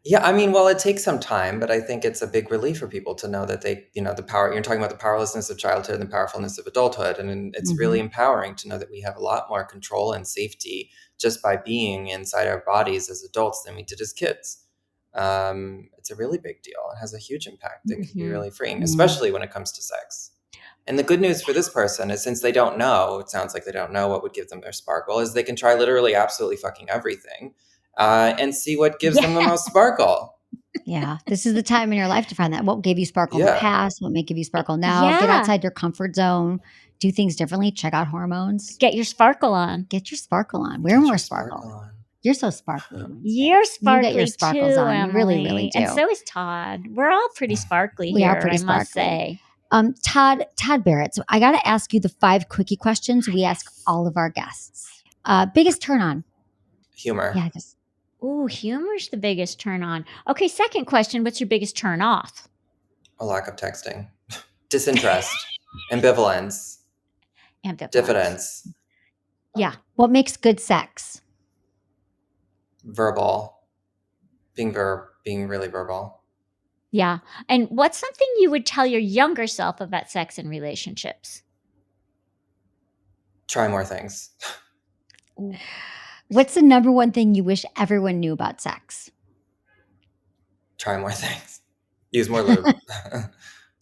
Yeah, I mean, well, it takes some time, but I think it's a big relief for people to know that they, the power, you're talking about the powerlessness of childhood and the powerfulness of adulthood. And it's really empowering to know that we have a lot more control and safety just by being inside our bodies as adults than we did as kids. It's a really big deal. It has a huge impact. It can be really freeing, especially when it comes to sex. And the good news for this person is since they don't know, it sounds like they don't know what would give them their sparkle, is they can try literally absolutely fucking everything and see what gives them the most sparkle. Yeah. This is the time in your life to find that. What gave you sparkle in the Yeah. past? What may give you sparkle now? Get Yeah. outside your comfort zone. Do things differently. Check out hormones. Get your sparkle on. Get your sparkle on. Wear Get more your sparkle. on. You're so sparkly. Lindsay. You're sparkly You get your sparkles too, on. You really, Emily. really do. And so is Todd. We're all pretty sparkly We here, are pretty I must sparkly. say. Todd Baratz. So I got to ask you the 5 quickie questions we ask all of our guests. Biggest turn on. Humor. Yeah, just Ooh, humor's the biggest turn on. Okay, second question, what's your biggest turn off? A lack of texting. Disinterest. Ambivalence. Diffidence. Yeah. what makes good sex? Verbal. Being really verbal. Yeah. And what's something you would tell your younger self about sex and relationships? Try more things. What's the number one thing you wish everyone knew about sex? Try more things. Use more lube.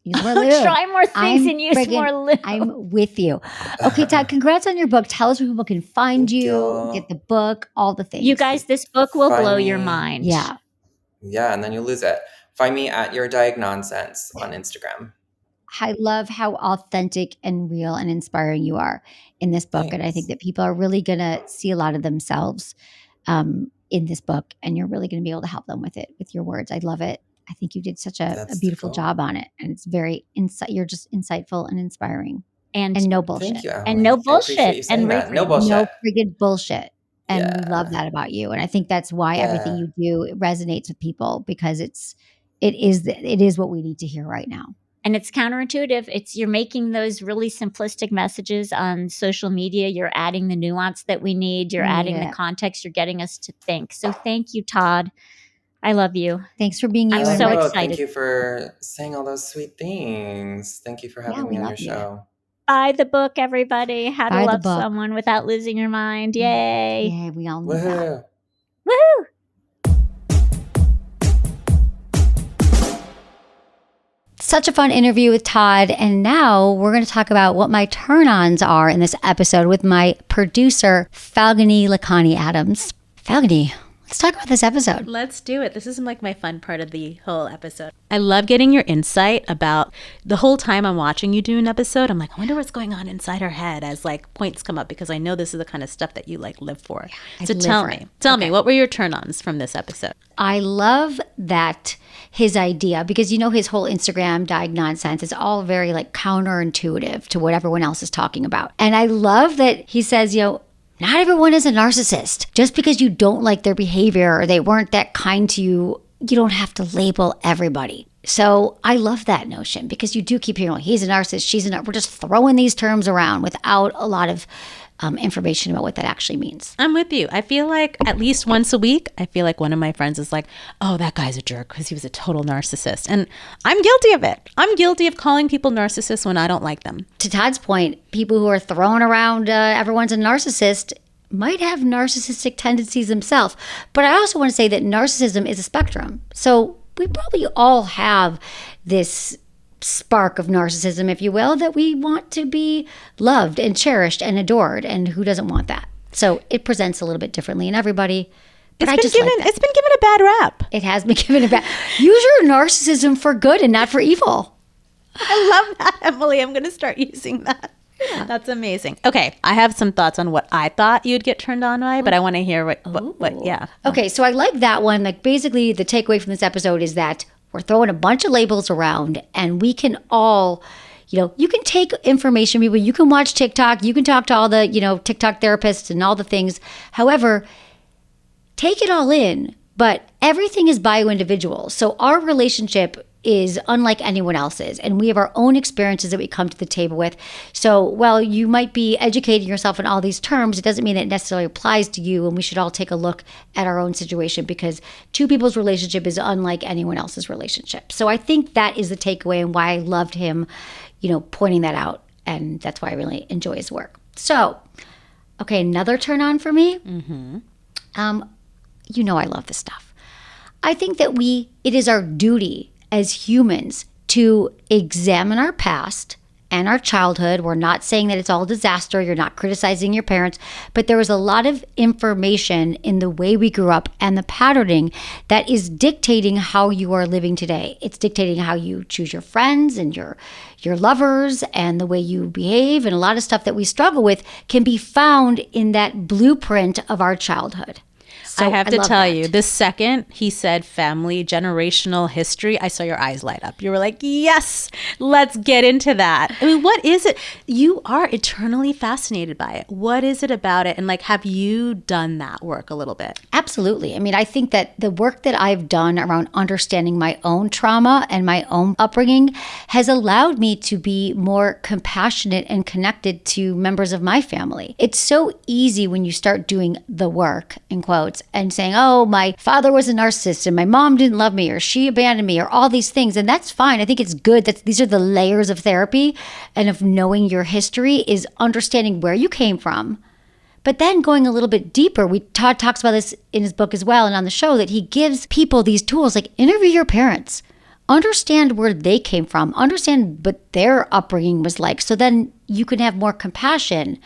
Use more lube. Try more things and use more lube. I'm with you. Okay, Todd, congrats on your book. Tell us where people can find Thank you, you. get the book, all the things. You guys, this book will Find blow your me. mind. Yeah. Yeah, and then you lose it. Find me at your Diagnonsense on Instagram. I love how authentic and real and inspiring you are in this book. And I think that people are really going to see a lot of themselves in this book. And you're really going to be able to help them with it, with your words. I love it. I think you did such a beautiful job on it. And it's very you're just insightful and inspiring. And no bullshit. Thank you, Emily. And no I appreciate bullshit. you saying And that. No bullshit. No friggin' bullshit. And we Yeah. love that about you. And I think that's why everything Yeah. you do resonates with people, because it is what we need to hear right now. And it's counterintuitive. You're making those really simplistic messages on social media. You're adding the nuance that we need. You're adding the context. You're getting us to think. So thank you, Todd. I love you. Thanks for being you. I'm and so Rick. excited. Thank you for saying all those sweet things. Thank you for having we me on love your you. show. Buy the book, everybody. How Buy to the Love book. Someone Without Losing Your Mind. Yay. Yeah, we all need that. Woohoo. Woohoo. Such a fun interview with Todd. And now we're going to talk about what my turn-ons are in this episode with my producer, Falguni Lakani Adams. Falguni, let's talk about this episode. Let's do it. This is like my fun part of the whole episode. I love getting your insight about the whole time I'm watching you do an episode. I'm like, I wonder what's going on inside her head as like points come up, because I know this is the kind of stuff that you like live for. So tell me, what were your turn-ons from this episode? I love that his idea, because his whole Instagram Diagnonsense is all very like counterintuitive to what everyone else is talking about. And I love that he says, not everyone is a narcissist. Just because you don't like their behavior or they weren't that kind to you, you don't have to label everybody. So I love that notion, because you do keep hearing, he's a narcissist, she's a narcissist. We're just throwing these terms around without a lot of information about what that actually means. I'm with you. I feel like at least once a week, I feel like one of my friends is like, oh, that guy's a jerk because he was a total narcissist. And I'm guilty of it. I'm guilty of calling people narcissists when I don't like them. To Todd's point, people who are throwing around everyone's a narcissist might have narcissistic tendencies themselves. But I also want to say that narcissism is a spectrum. So we probably all have this spark of narcissism, if you will, that we want to be loved and cherished and adored. And who doesn't want that? So it presents a little bit differently in everybody. But It's been given a bad rap. It has been given a bad. Use your narcissism for good and not for evil. I love that, Emily. I'm going to start using that. Yeah. That's amazing. Okay, I have some thoughts on what I thought you'd get turned on by, but I want to hear what yeah. Okay, so I like that one. Like basically the takeaway from this episode is that we're throwing a bunch of labels around, and we can all, You can take information, people. You can watch TikTok. You can talk to all the, TikTok therapists and all the things. However, take it all in. But everything is bio-individual. So our relationship is unlike anyone else's. And we have our own experiences that we come to the table with. So while you might be educating yourself in all these terms, it doesn't mean it necessarily applies to you. And we should all take a look at our own situation, because two people's relationship is unlike anyone else's relationship. So I think that is the takeaway, and why I loved him, pointing that out. And that's why I really enjoy his work. So, okay, another turn on for me. I love this stuff. I think that it is our duty as humans to examine our past and our childhood. We're not saying that it's all disaster. You're not criticizing your parents, but there was a lot of information in the way we grew up and the patterning that is dictating how you are living today. It's dictating how you choose your friends and your lovers and the way you behave, and a lot of stuff that we struggle with can be found in that blueprint of our childhood. So I have to tell that. you, the second he said family, generational history, I saw your eyes light up. You were like, yes, let's get into that. I mean, what is it? You are eternally fascinated by it. What is it about it? And have you done that work a little bit? Absolutely. I mean, I think that the work that I've done around understanding my own trauma and my own upbringing has allowed me to be more compassionate and connected to members of my family. It's so easy when you start doing the work, in quotes, and saying, oh, my father was a narcissist and my mom didn't love me, or she abandoned me, or all these things. And that's fine. I think it's good that these are the layers of therapy and of knowing your history, is understanding where you came from. But then going a little bit deeper, Todd talks about this in his book as well, and on the show, that he gives people these tools, like interview your parents, understand where they came from, understand what their upbringing was like. So then you can have more compassion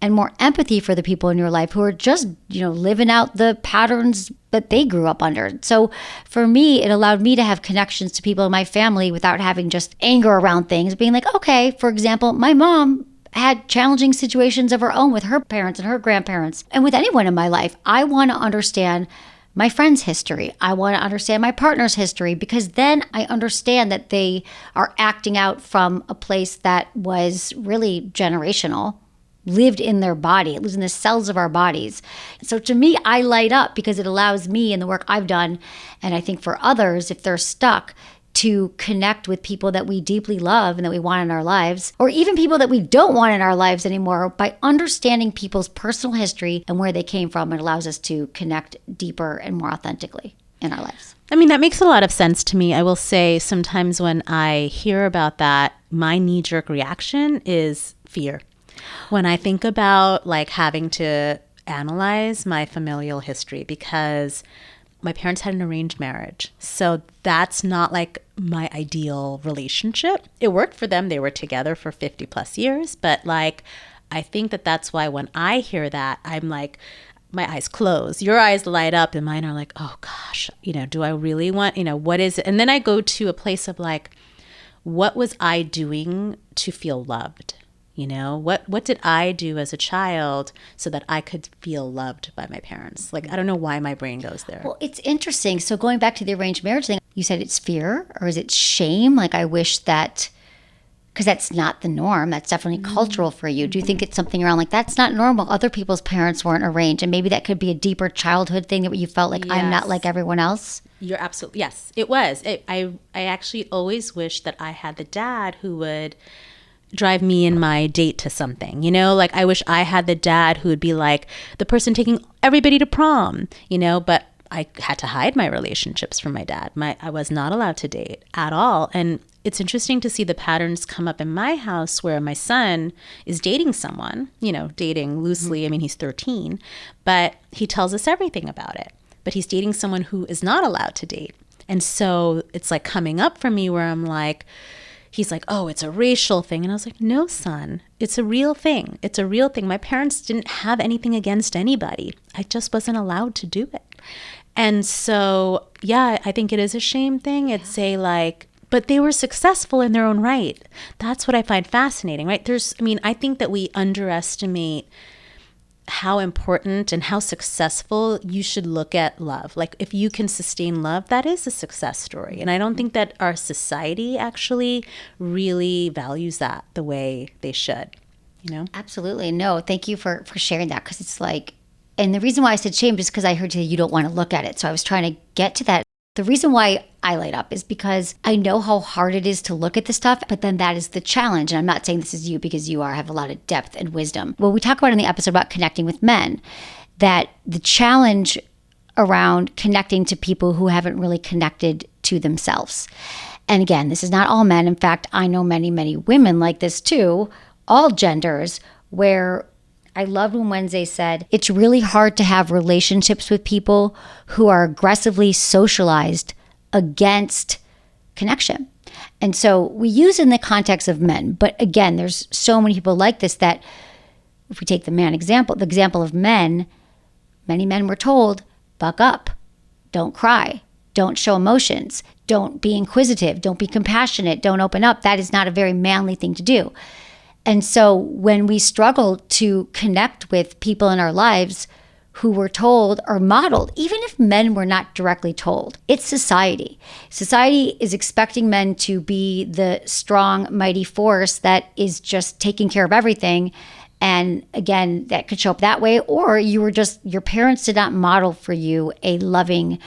and more empathy for the people in your life who are just, living out the patterns that they grew up under. So for me, it allowed me to have connections to people in my family without having just anger around things, being like, okay, for example, my mom had challenging situations of her own with her parents and her grandparents. And with anyone in my life, I want to understand my friend's history. I want to understand my partner's history, because then I understand that they are acting out from a place that was really generational, lived in their body. It lives in the cells of our bodies. So to me, I light up because it allows me in the work I've done, and I think for others, if they're stuck, to connect with people that we deeply love and that we want in our lives, or even people that we don't want in our lives anymore. By understanding people's personal history and where they came from, it allows us to connect deeper and more authentically in our lives. I mean, that makes a lot of sense to me. I will say sometimes when I hear about that, my knee-jerk reaction is fear. When I think about having to analyze my familial history, because my parents had an arranged marriage. So that's not my ideal relationship. It worked for them. They were together for 50 plus years. But I think that's why when I hear that, I'm my eyes close. Your eyes light up and mine are like, oh gosh, do I really want, what is it? And then I go to a place of what was I doing to feel loved? What did I do as a child so that I could feel loved by my parents? I don't know why my brain goes there. Well, it's interesting. So going back to the arranged marriage thing, you said it's fear, or is it shame? I wish that, because that's not the norm. That's definitely cultural for you. Do you think it's something around that's not normal? Other people's parents weren't arranged, and maybe that could be a deeper childhood thing that you felt like, yes, I'm not like everyone else? You're absolutely, yes, it was. I actually always wished that I had the dad who would drive me and my date to something, I wish I had the dad who would be the person taking everybody to prom, but I had to hide my relationships from my dad. I was not allowed to date at all. And it's interesting to see the patterns come up in my house where my son is dating someone, dating loosely. I mean, he's 13, but he tells us everything about it. But he's dating someone who is not allowed to date. And so it's coming up for me where I'm he's oh, it's a racial thing. And I was like, no, son, it's a real thing. It's a real thing. My parents didn't have anything against anybody. I just wasn't allowed to do it. And so, yeah, I think it is a shame thing. It's but they were successful in their own right. That's what I find fascinating, right? I think that we underestimate how important and how successful you should look at love. Like if you can sustain love, that is a success story. And I don't think that our society actually really values that the way they should, you know? Absolutely. No, thank you for sharing that, because it's like, and the reason why I said shame is because I heard you don't want to look at it. So I was trying to get to that. The reason why I light up is because I know how hard it is to look at this stuff, but then that is the challenge. And I'm not saying this is you, because you have a lot of depth and wisdom. Well, we talk about in the episode about connecting with men, that the challenge around connecting to people who haven't really connected to themselves. And again, this is not all men. In fact, I know many, many women like this too, all genders, where I loved when Wednesday said, it's really hard to have relationships with people who are aggressively socialized against connection. And so we use it in the context of men. But again, there's so many people like this that if we take the example of men, many men were told, buck up, don't cry, don't show emotions, don't be inquisitive, don't be compassionate, don't open up. That is not a very manly thing to do. And so when we struggle to connect with people in our lives who were told or modeled, even if men were not directly told, it's society. Society is expecting men to be the strong, mighty force that is just taking care of everything. And again, that could show up that way, or your parents did not model for you a loving,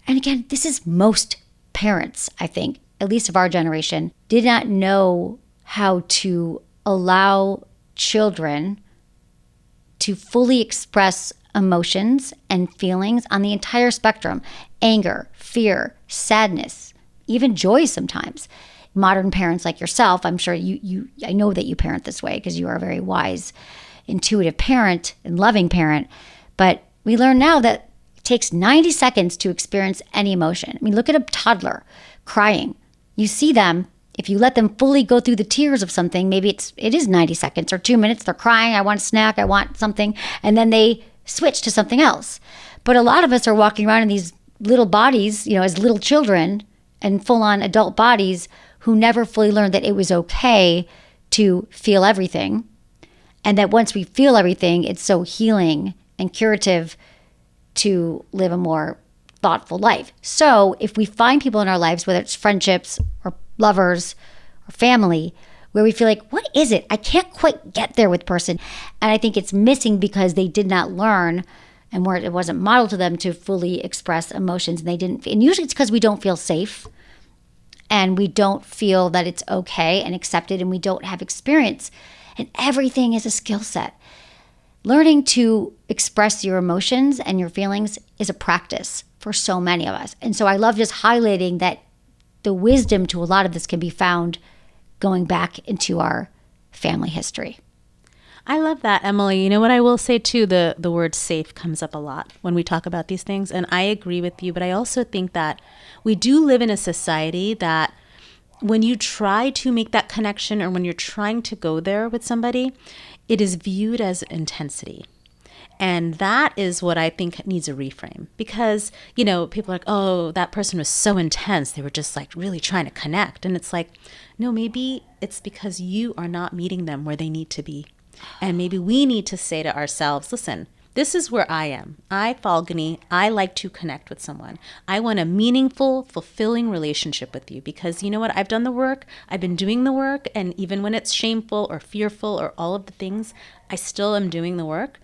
and again, this is most parents, I think, at least of our generation, did not know how to allow children to fully express emotions and feelings on the entire spectrum: anger, fear, sadness, even joy sometimes. Modern parents like yourself, I'm sure I know that you parent this way because you are a very wise, intuitive parent and loving parent. But we learn now that it takes 90 seconds to experience any emotion. I mean, look at a toddler crying. You see them. If you let them fully go through the tears of something, maybe it is 90 seconds or 2 minutes. They're crying, I want a snack, I want something, and then they switch to something else. But a lot of us are walking around in these little bodies, as little children and full-on adult bodies who never fully learned that it was okay to feel everything. And that once we feel everything, it's so healing and curative to live a more thoughtful life. So if we find people in our lives, whether it's friendships or lovers or family, where we feel like, what is it? I can't quite get there with person. And I think it's missing because they did not learn, and where it wasn't modeled to them to fully express emotions. And they didn't. And usually it's because we don't feel safe and we don't feel that it's okay and accepted, and we don't have experience. And everything is a skill set. Learning to express your emotions and your feelings is a practice for so many of us. And so I love just highlighting that the wisdom to a lot of this can be found going back into our family history. I love that, Emily. You know what I will say too, the word safe comes up a lot when we talk about these things. And I agree with you, but I also think that we do live in a society that when you try to make that connection, or when you're trying to go there with somebody, it is viewed as intensity. And that is what I think needs a reframe, because, people are like, oh, that person was so intense. They were just like really trying to connect. And it's like, no, maybe it's because you are not meeting them where they need to be. And maybe we need to say to ourselves, listen, this is where I am. Falguni, I like to connect with someone. I want a meaningful, fulfilling relationship with you, because you know what? I've done the work. I've been doing the work. And even when it's shameful or fearful or all of the things, I still am doing the work.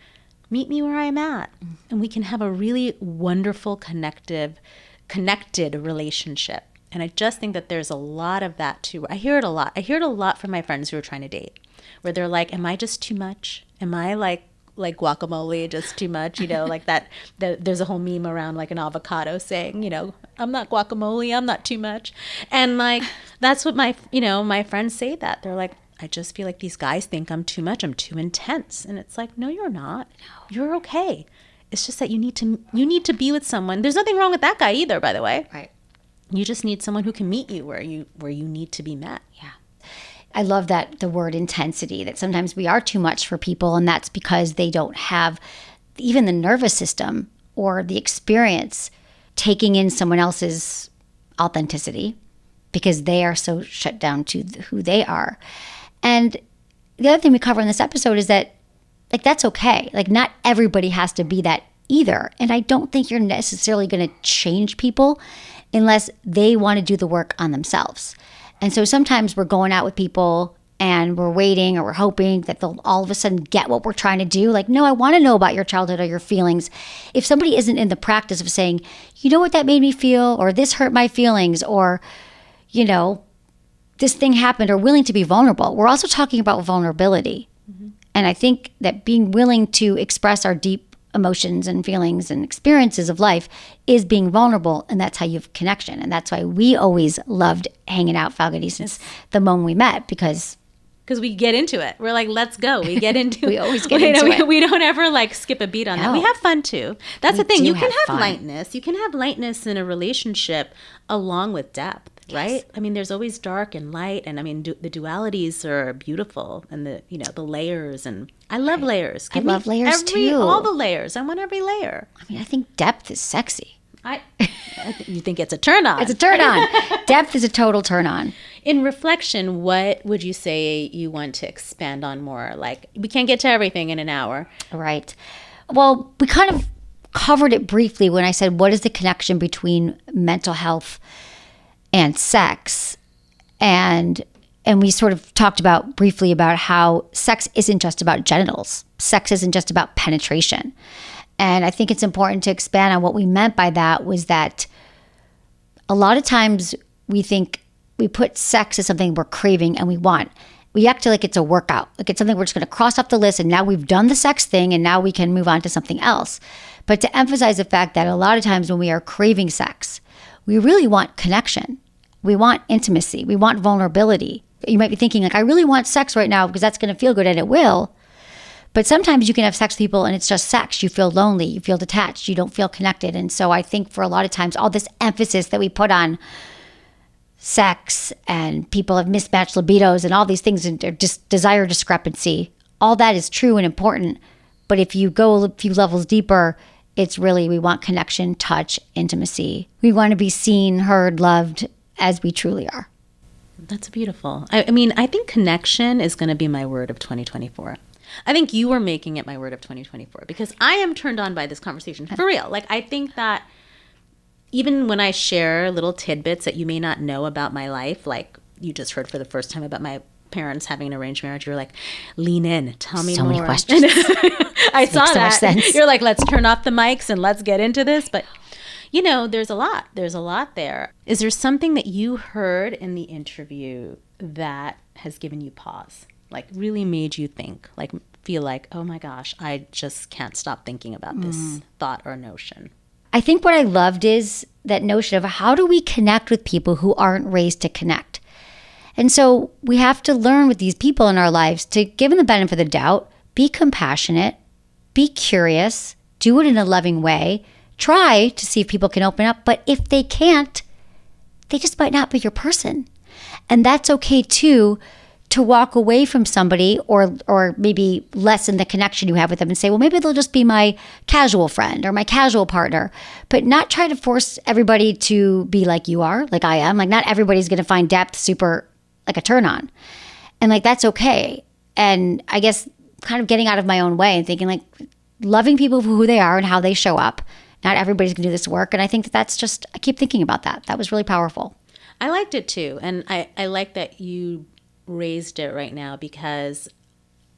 Meet me where I'm at, and we can have a really wonderful, connected relationship. And I just think that there's a lot of that too. I hear it a lot. I hear it a lot from my friends who are trying to date, where they're like, am I just too much? Am I like guacamole, just too much? Like that there's a whole meme around like an avocado saying, I'm not guacamole, I'm not too much. And like, that's what my friends say that. They're like, I just feel like these guys think I'm too much. I'm too intense. And it's like, no, you're not. You're okay. It's just that you need to be with someone. There's nothing wrong with that guy either, by the way. Right. You just need someone who can meet you where you need to be met. Yeah. I love that, the word intensity, that sometimes we are too much for people, and that's because they don't have even the nervous system or the experience taking in someone else's authenticity, because they are so shut down to who they are. And the other thing we cover in this episode is that Like, that's okay. Like, not everybody has to be that either. And I don't think you're necessarily going to change people unless they want to do the work on themselves. And so sometimes we're going out with people and we're waiting or we're hoping that they'll all of a sudden get what we're trying to do. Like, no, I want to know about your childhood or your feelings. If somebody isn't in the practice of saying, you know what that made me feel, or this hurt my feelings, or, you know, this thing happened, or willing to be vulnerable. We're also talking about vulnerability. Mm-hmm. And I think that being willing to express our deep emotions and feelings and experiences of life is being vulnerable, and that's how you have connection. And that's why we always loved hanging out, Falguni, since the moment we met, because we get into it. We're like, let's go. We get into we always get into it. We don't ever like skip a beat on that. We have fun too. That's the thing. You can have lightness. You can have lightness in a relationship along with depth, right? I mean, there's always dark and light, and I mean, the dualities are beautiful, and the layers, and I love layers. I love layers too. All the layers. I want every layer. I mean, I think depth is sexy. You think it's a turn on? It's a turn on. Depth is a total turn on. In reflection, what would you say you want to expand on more? Like, we can't get to everything in an hour. Right. Well, we kind of covered it briefly when I said, what is the connection between mental health and sex? And we sort of talked about briefly about how sex isn't just about genitals. Sex isn't just about penetration. And I think it's important to expand on what we meant by that was that a lot of times we think we put sex as something we're craving and we want. We act like it's a workout, like it's something we're just going to cross off the list, and now we've done the sex thing and now we can move on to something else. But to emphasize the fact that a lot of times when we are craving sex, we really want connection. We want intimacy. We want vulnerability. You might be thinking, like, I really want sex right now because that's going to feel good, and it will. But sometimes you can have sex with people and it's just sex. You feel lonely, you feel detached, you don't feel connected. And so I think for a lot of times, all this emphasis that we put on sex, and people have mismatched libidos and all these things, and just desire discrepancy, all that is true and important. But if you go a few levels deeper, it's really, we want connection, touch, intimacy. We want to be seen, heard, loved as we truly are. That's beautiful. I mean, I think connection is going to be my word of 2024. I think you are making it my word of 2024 because I am turned on by this conversation. For real. Like, I think that even when I share little tidbits that you may not know about my life, like you just heard for the first time about my parents having an arranged marriage, you're like, lean in, tell me more. So many questions. I saw so that. Much sense. You're like, let's turn off the mics and let's get into this. But, you know, there's a lot. There's a lot there. Is there something that you heard in the interview that has given you pause? Like really made you think, like feel like, oh my gosh, I just can't stop thinking about this thought or notion? I think what I loved is that notion of how do we connect with people who aren't raised to connect? And so we have to learn with these people in our lives to give them the benefit of the doubt, be compassionate, be curious, do it in a loving way, try to see if people can open up. But if they can't, they just might not be your person. And that's okay too, to walk away from somebody or maybe lessen the connection you have with them and say, well, maybe they'll just be my casual friend or my casual partner, but not try to force everybody to be like you are, like I am. Like, not everybody's going to find depth super like a turn on. And like, that's okay. And I guess kind of getting out of my own way and thinking like loving people for who they are and how they show up. Not everybody's going to do this work. And I think that's just, I keep thinking about that. That was really powerful. I liked it too. And I like that you raised it right now because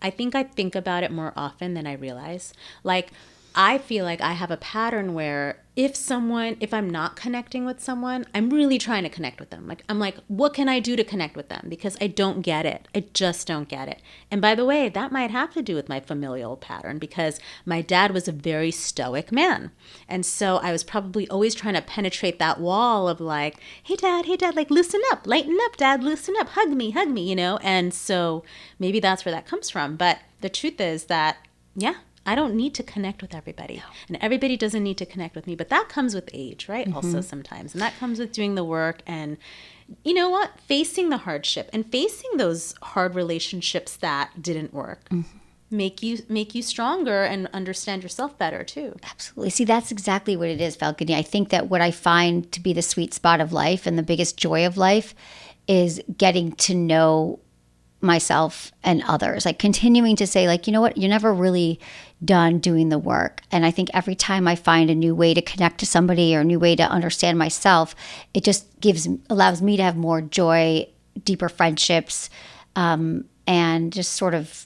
I think about it more often than I realize. Like, I feel like I have a pattern where if I'm not connecting with someone, I'm really trying to connect with them. Like, I'm like, what can I do to connect with them? Because I don't get it. I just don't get it. And by the way, that might have to do with my familial pattern because my dad was a very stoic man. And so I was probably always trying to penetrate that wall of like, hey dad, like loosen up, lighten up, dad, loosen up, hug me, you know? And so maybe that's where that comes from. But the truth is that, yeah, I don't need to connect with everybody. No. And everybody doesn't need to connect with me. But that comes with age, right? Mm-hmm. Also sometimes. And that comes with doing the work and, you know what? Facing the hardship and facing those hard relationships that didn't work. Mm-hmm. Make you stronger and understand yourself better too. Absolutely. See, that's exactly what it is, Falguni. I think that what I find to be the sweet spot of life and the biggest joy of life is getting to know myself and others, like continuing to say, like, you know what, you're never really done doing the work. And I think every time I find a new way to connect to somebody or a new way to understand myself, it just allows me to have more joy, deeper friendships, and just sort of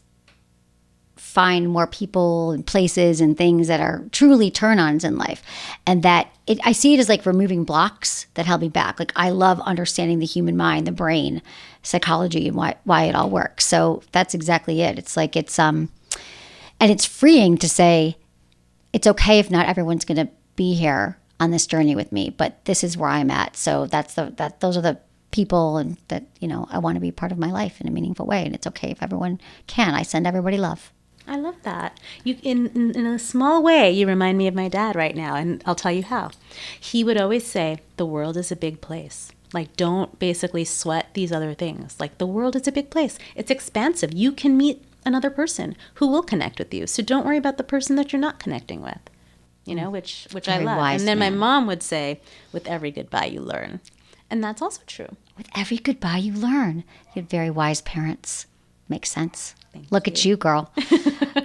find more people and places and things that are truly turn-ons in life. And that I see it as like removing blocks that held me back. Like, I love understanding the human mind, the brain, psychology, and why it all works. So that's exactly it. It's like and it's freeing to say, it's okay if not everyone's going to be here on this journey with me, but this is where I'm at. So those are the people and that, I want to be part of my life in a meaningful way. And it's okay if everyone can. I send everybody love. I love that. You, in a small way, you remind me of my dad right now, and I'll tell you how. He would always say, the world is a big place. Like, don't basically sweat these other things. Like, the world is a big place. It's expansive. You can meet another person who will connect with you. So don't worry about the person that you're not connecting with, which I love. And then my mom would say, with every goodbye you learn. And that's also true. With every goodbye you learn. You had very wise parents. Makes sense. Look at you, girl.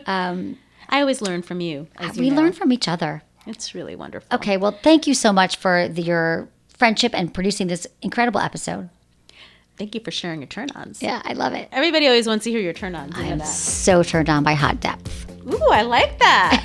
I always learn from you. We learn from each other. It's really wonderful. Okay, well, thank you so much for your friendship and producing this incredible episode. Thank you for sharing your turn-ons. Yeah, I love it. Everybody always wants to hear your turn-ons. I am so turned on by hot depth. Ooh, I like that.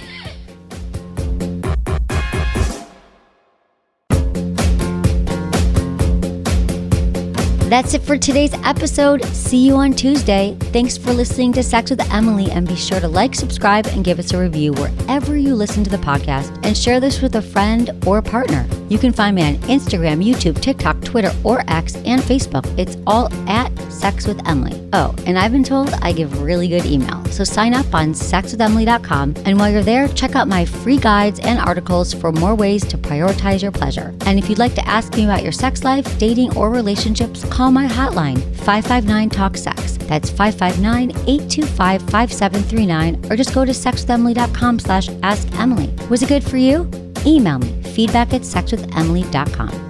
That's it for today's episode. See you on Tuesday. Thanks for listening to Sex with Emily, and be sure to like, subscribe, and give us a review wherever you listen to the podcast, and share this with a friend or partner. You can find me on Instagram, YouTube, TikTok, Twitter, or X, and Facebook. It's all at Sex with Emily. Oh, and I've been told I give really good email, so sign up on sexwithemily.com, and while you're there, check out my free guides and articles for more ways to prioritize your pleasure. And if you'd like to ask me about your sex life, dating, or relationships, call my hotline, 559-TALK-SEX. That's 559-825-5739, or just go to sexwithemily.com/askemily. Was it good for you? Email me, feedback@sexwithemily.com.